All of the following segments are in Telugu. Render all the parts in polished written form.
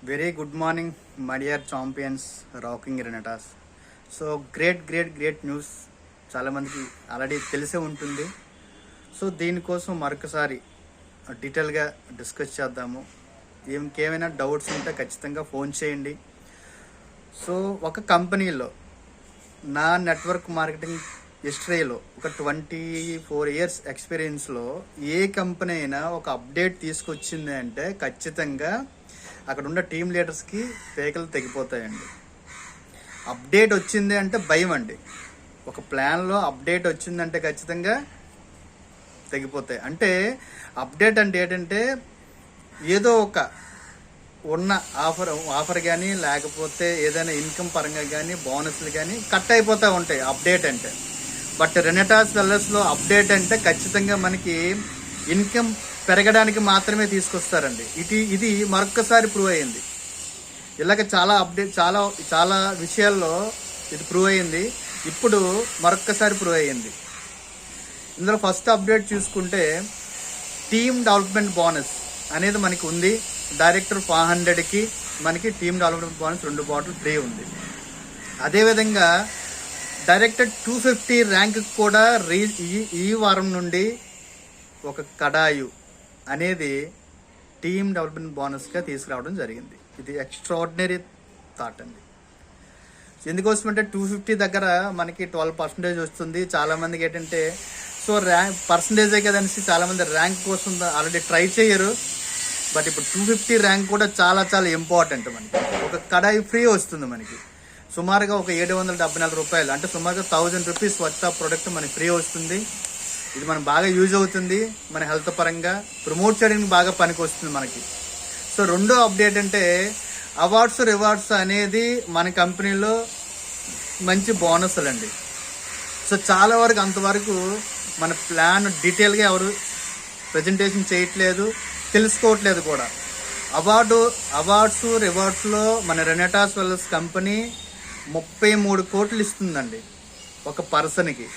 Very good morning, my dear champions, rocking Renatas. So great news చాలామందికి ఆల్రెడీ తెలిసే ఉంటుంది. సో దీనికోసం మరొకసారి డీటెయిల్గా డిస్కస్ చేద్దాము. ఇంకేమైనా డౌట్స్ ఉంటే ఖచ్చితంగా ఫోన్ చేయండి. సో ఒక కంపెనీలో నా నెట్వర్క్ మార్కెటింగ్ హిస్టరీలో ఒక 24 ఇయర్స్ ఎక్స్పీరియన్స్లో ఏ కంపెనీ అయినా ఒక అప్డేట్ తీసుకొచ్చింది అంటే ఖచ్చితంగా అక్కడ ఉన్న టీమ్ లీడర్స్కి పేకలు తెగిపోతాయండి. అప్డేట్ వచ్చింది అంటే భయం అండి. ఒక ప్లాన్లో అప్డేట్ వచ్చిందంటే ఖచ్చితంగా తెగిపోతాయి. అంటే అప్డేట్ అంటే ఏంటంటే ఏదో ఒక ఉన్న ఆఫర్ కానీ లేకపోతే ఏదైనా ఇన్కమ్ పరంగా కానీ బోనస్లు కానీ కట్ అయిపోతూ ఉంటాయి అప్డేట్ అంటే. బట్ రెనెటాస్ వెల్నెస్లో అప్డేట్ అంటే ఖచ్చితంగా మనకి ఇన్కమ్ పెరగడానికి మాత్రమే తీసుకొస్తారండి. ఇది మరొక్కసారి ప్రూవ్ అయ్యింది. ఇలాగ చాలా విషయాల్లో ఇది ప్రూవ్ అయ్యింది. ఇప్పుడు మరొక్కసారి ప్రూవ్ అయ్యింది. ఇందులో ఫస్ట్ అప్డేట్ చూసుకుంటే టీమ్ డెవలప్మెంట్ బోనస్ అనేది మనకి ఉంది. డైరెక్టర్ 500కి మనకి team development bonus 2 bottle free ఉంది. అదేవిధంగా డైరెక్టర్ 250 ర్యాంక్ కూడా ఈ వారం నుండి ఒక కడాయు అనేది టీమ్ డెవలప్మెంట్ బోనస్గా తీసుకురావడం జరిగింది. ఇది ఎక్స్ట్రాడినరీ థాట్ అండి. ఎందుకోసమంటే 250 దగ్గర మనకి 12% వస్తుంది. చాలామందికి ఏంటంటే సో ర్యాంక్ పర్సంటేజే కదనేసి చాలామంది ర్యాంక్ కోసం ఆల్రెడీ ట్రై చేయరు. బట్ ఇప్పుడు 250 ర్యాంక్ కూడా చాలా ఇంపార్టెంట్. మనకి ఒక కడాయి ఫ్రీ వస్తుంది. మనకి సుమారుగా ఒక 774 రూపాయలు అంటే సుమారుగా 1000 రూపీస్ వర్త్ ఆఫ్ ప్రోడక్ట్ మనకి ఫ్రీ వస్తుంది. ఇది మనకు బాగా యూజ్ అవుతుంది. మన హెల్త్ పరంగా ప్రమోట్ చేయడానికి బాగా పనికి వస్తుంది మనకి. సో రెండో అప్డేట్ అంటే అవార్డ్స్ రివార్డ్స్ అనేది మన కంపెనీలో మంచి బోనస్లు అండి. సో చాలా వరకు అంతవరకు మన ప్లాన్ డీటెయిల్గా ఎవరు ప్రజెంటేషన్ చేయట్లేదు, తెలుసుకోవట్లేదు కూడా. అవార్డ్స్ రివార్డ్స్లో మన రెనెటాస్ వెల్నెస్ కంపెనీ 33 కోట్లు ఇస్తుందండి. ఒక పర్సన్కి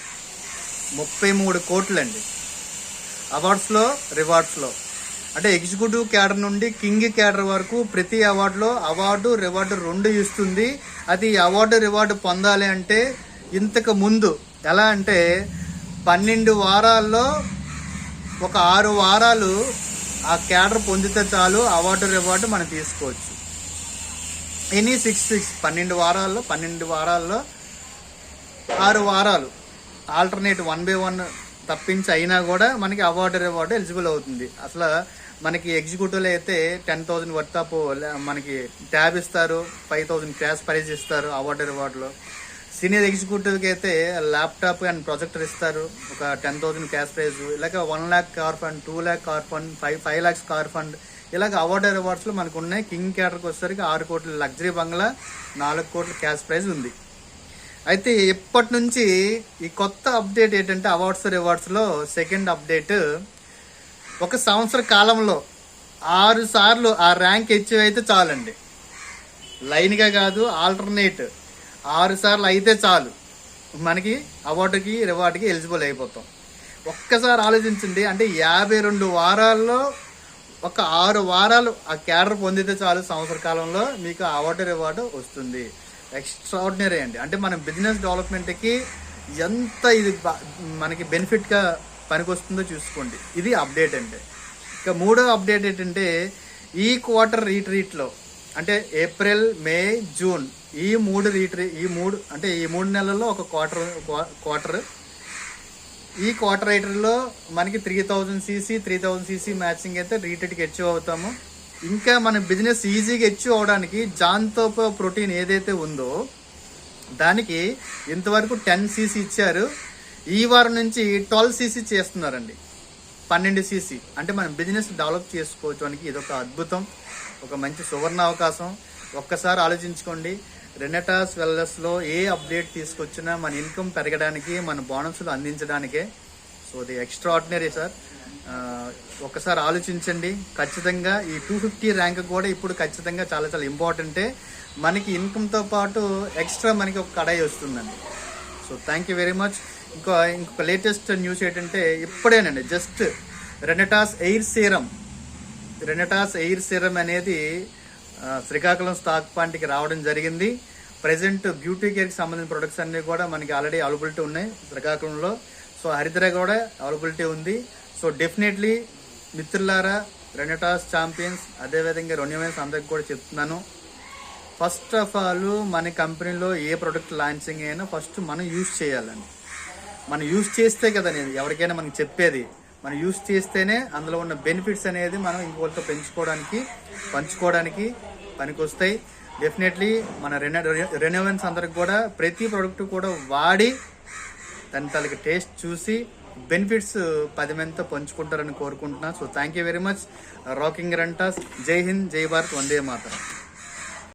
33 కోట్లు అండి అవార్డ్స్లో రివార్డ్స్లో. అంటే ఎగ్జిక్యూటివ్ క్యాడర్ నుండి కింగ్ క్యాడర్ వరకు ప్రతి అవార్డు రివార్డు 2 ఇస్తుంది. అది అవార్డు రివార్డు పొందాలి అంటే ఇంతకు ముందు ఎలా అంటే 12 వారాల్లో ఒక 6 వారాలు ఆ క్యాడర్ పొందితే చాలు అవార్డు రివార్డు మనం తీసుకోవచ్చు. ఎనీ 6 12 వారాల్లో 6 వారాలు ఆల్టర్నేట్ 1/1 తప్పించి అయినా కూడా మనకి అవార్డు రివార్డు ఎలిజిబుల్ అవుతుంది. అసలు మనకి ఎగ్జిక్యూటివ్లో అయితే 10,000 వర్త్ ఆఫ్ మనకి ట్యాబ్ ఇస్తారు, 5,000 క్యాష్ ప్రైజ్ ఇస్తారు అవార్డు రివార్డులో. సీనియర్ ఎగ్జిక్యూటివ్కి అయితే ల్యాప్టాప్ అండ్ ప్రొజెక్టర్ ఇస్తారు, ఒక 10,000 క్యాష్ ప్రైజ్. ఇలాగ 1 lakh car fund, 2 lakh car fund, 5 lakhs car fund, ఇలాగ అవార్డు రివార్డ్స్లో మనకు ఉన్నాయి. కింగ్ క్యాడర్కి వచ్చేసరికి 6 కోట్ల లగ్జరీ బంగ్లా, 4 కోట్ల క్యాష్ ప్రైజ్ ఉంది. అయితే ఇప్పటి నుంచి ఈ కొత్త అప్డేట్ ఏంటంటే అవార్డ్స్ రివార్డ్స్లో సెకండ్ అప్డేట్, ఒక సంవత్సర కాలంలో 6 సార్లు ఆ ర్యాంక్ అచీవ్ అయితే చాలండి. లైన్గా కాదు, ఆల్టర్నేట్ 6 సార్లు అయితే చాలు మనకి అవార్డుకి రివార్డుకి ఎలిజిబుల్ అయిపోతాం. ఒక్కసారి ఆలోచించండి. అంటే 52 వారాల్లో ఒక 6 వారాలు ఆ క్యాడర్ పొందితే చాలు సంవత్సర కాలంలో మీకు అవార్డు రివార్డు వస్తుంది. ఎక్స్ట్రాడినరీ అండి. అంటే మన బిజినెస్ డెవలప్మెంట్కి ఎంత ఇది మనకి బెనిఫిట్గా పనికొస్తుందో చూసుకోండి. ఇది అప్డేట్ అంటే. ఇక మూడో అప్డేట్ ఏంటంటే ఈ క్వార్టర్ రీట్రీట్లో అంటే ఏప్రిల్, మే, జూన్ ఈ 3 నెలల్లో ఒక క్వార్టర్ ఈ క్వార్టర్ రైటర్లో మనకి 3000 cc మ్యాచింగ్ అయితే రీట్రీట్కి అచీవ్ అవుతాము. ఇంకా మన బిజినెస్ ఈజీగా అచీవ్ అవడానికి జాన్తోపో ప్రోటీన్ ఏదైతే ఉందో దానికి ఇంతవరకు 10 cc ఇచ్చారు. ఈ వారం నుంచి 12 cc చేస్తున్నారండి. 12 cc అంటే మనం బిజినెస్ డెవలప్ చేసుకోవడానికి ఇదొక అద్భుతం, ఒక మంచి సువర్ణ అవకాశం. ఒక్కసారి ఆలోచించుకోండి. రెనెటాస్ వెల్నెస్లో ఏ అప్డేట్ తీసుకొచ్చినా మన ఇన్కమ్ పెరగడానికి, మన బోనస్లు అందించడానికే. సో ఇది ఎక్స్ట్రాడినరీ సార్. ఒక్కసారి ఆలోచించండి. ఖచ్చితంగా ఈ 250 ర్యాంక్ కూడా ఇప్పుడు ఖచ్చితంగా చాలా ఇంపార్టెంటే. మనకి ఇన్కమ్తో పాటు ఎక్స్ట్రా మనకి ఒక కడాయి వస్తుందండి. So thank you very much. ఇంకొక లేటెస్ట్ న్యూస్ ఏంటంటే ఇప్పుడేనండి జస్ట్ రెనెటాస్ ఎయిర్ సీరం అనేది శ్రీకాకుళం స్టాక్ పాయింట్కి రావడం జరిగింది. ప్రజెంట్ బ్యూటీ కేర్కి సంబంధించిన ప్రొడక్ట్స్ అన్నీ కూడా మనకి ఆల్రెడీ అవైలబిలిటీ ఉన్నాయి శ్రీకాకుళంలో. సో హరిద్ర కూడా అవైలబిలిటీ ఉంది. సో డెఫినెట్లీ మిత్రులారా, రెనటాస్ ఛాంపియన్స్ అదేవిధంగా రెన్యూవెన్స్ అందరికి కూడా చెప్తున్నాను, ఫస్ట్ ఆఫ్ ఆల్ మన కంపెనీలో ఏ ప్రొడక్ట్ లాంచింగ్ అయినా ఫస్ట్ మనం యూజ్ చేయాలండి. మనం యూజ్ చేస్తే కదా నేను ఎవరికైనా మనకి చెప్పేది, మనం యూజ్ చేస్తేనే అందులో ఉన్న బెనిఫిట్స్ అనేది మనం ఇంకోటితో పంచుకోవడానికి పనికొస్తాయి. డెఫినెట్లీ మన రెన్యూవెన్స్ అందరికి కూడా ప్రతి ప్రోడక్ట్ కూడా వాడి దాని తలకి టేస్ట్ చూసి బెనిఫిట్స్ 10 మందితో పంచుకుంటారని కోరుకుంటున్నాను. So thank you very much. Rocking రెనటాస్. జై హింద్, జై భారత్, వందే మాతరం.